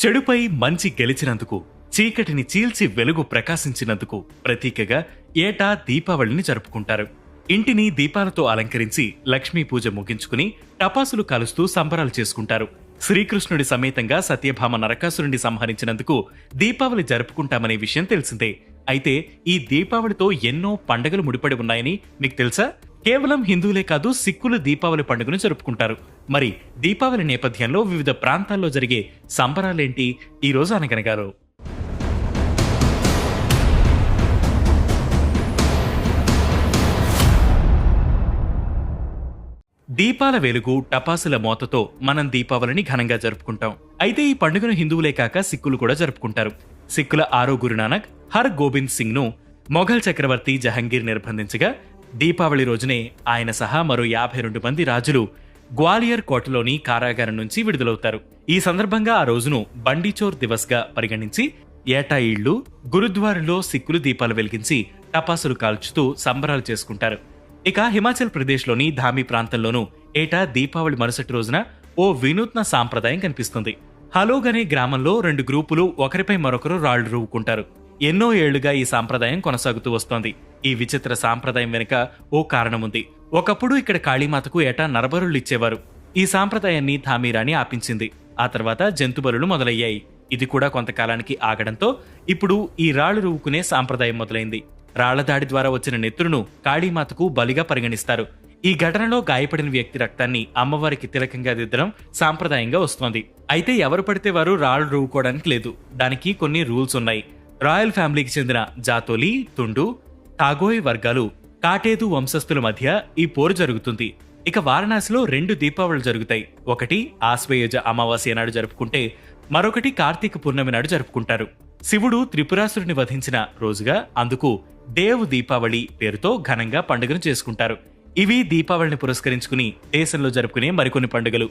చెడుపై మంచి గెలిచినందుకు, చీకటిని చీల్చి వెలుగు ప్రకాశించినందుకు ప్రతీకగా ఏటా దీపావళిని జరుపుకుంటారు. ఇంటిని దీపాలతో అలంకరించి లక్ష్మీ పూజ ముగించుకుని టపాసులు కాలుస్తూ సంబరాలు చేసుకుంటారు. శ్రీకృష్ణుడి సమేతంగా సత్యభామ నరకాసురుడిని సంహరించినందుకు దీపావళి జరుపుకుంటామనే విషయం తెలిసిందే. అయితే ఈ దీపావళితో ఎన్నో పండుగలు ముడిపడి ఉన్నాయని మీకు తెలుసా? కేవలం హిందువులే కాదు, సిక్కులు దీపావళి పండుగను జరుపుకుంటారు. మరి దీపావళి నేపథ్యంలో వివిధ ప్రాంతాల్లో జరిగే సంబరాలేంటి ఈ రోజు అనగనగారు? దీపాల వెలుగు, టపాసుల మోతతో మనం దీపావళిని ఘనంగా జరుపుకుంటాం. అయితే ఈ పండుగను హిందువులే కాక సిక్కులు కూడా జరుపుకుంటారు. సిక్కుల 6వ గురునానక్ హర్ గోబింద్ సింగ్ ను మొఘల్ చక్రవర్తి జహంగీర్ నిర్బంధించగా దీపావళి రోజునే ఆయన సహా మరో 52 మంది రాజులు గ్వాలియర్ కోటలోని కారాగారం నుంచి విడుదలవుతారు. ఈ సందర్భంగా ఆ రోజును బండిచోర్ దివస్ గా పరిగణించి ఏటా ఇళ్లు, గురుద్వారంలో సిక్కులు దీపాలు వెలిగించి టపాసులు కాల్చుతూ సంబరాలు చేసుకుంటారు. ఇక హిమాచల్ ప్రదేశ్లోని ధామి ప్రాంతంలోనూ ఏటా దీపావళి మరుసటి రోజున ఓ వినూత్న సాంప్రదాయం కనిపిస్తుంది. హలోగ్ అనే గ్రామంలో 2 గ్రూపులు ఒకరిపై మరొకరు రాళ్లు రువ్వుకుంటారు. ఎన్నో ఏళ్లుగా ఈ సాంప్రదాయం కొనసాగుతూ వస్తోంది. ఈ విచిత్ర సాంప్రదాయం వెనుక ఓ కారణముంది. ఒకప్పుడు ఇక్కడ కాళీమాతకు ఏటా నరబలులు ఇచ్చేవారు. ఈ సాంప్రదాయాన్ని ధామీరాణి ఆపించింది. ఆ తర్వాత జంతుబలులు మొదలయ్యాయి. ఇది కూడా కొంతకాలానికి ఆగడంతో ఇప్పుడు ఈ రాళ్లు రువ్వుకునే సాంప్రదాయం మొదలైంది. రాళ్లదాడి ద్వారా వచ్చిన నెత్తురును కాళీమాతకు బలిగా పరిగణిస్తారు. ఈ ఘటనలో గాయపడిన వ్యక్తి రక్తాన్ని అమ్మవారికి తిలకంగా దిద్దడం సాంప్రదాయంగా వస్తోంది. అయితే ఎవరు పడితే వారు రాళ్లు రువ్వుకోవడానికి లేదు. దానికి కొన్ని రూల్స్ ఉన్నాయి. రాయల్ ఫ్యామిలీకి చెందిన జాతోలి, తుండు, టాగోయ్ వర్గాలు, కాటేదు వంశస్థుల మధ్య ఈ పోరు జరుగుతుంది. ఇక వారణాసిలో 2 దీపావళులు జరుగుతాయి. ఒకటి ఆశ్వయుజ అమావాస్య నాడు జరుపుకుంటే మరొకటి కార్తీక పూర్ణమి నాడు జరుపుకుంటారు. శివుడు త్రిపురాసురుని వధించిన రోజుగా అందుకు దేవ్ దీపావళి పేరుతో ఘనంగా పండుగను చేసుకుంటారు. ఇవి దీపావళిని పురస్కరించుకుని దేశంలో జరుపుకునే మరికొన్ని పండుగలు.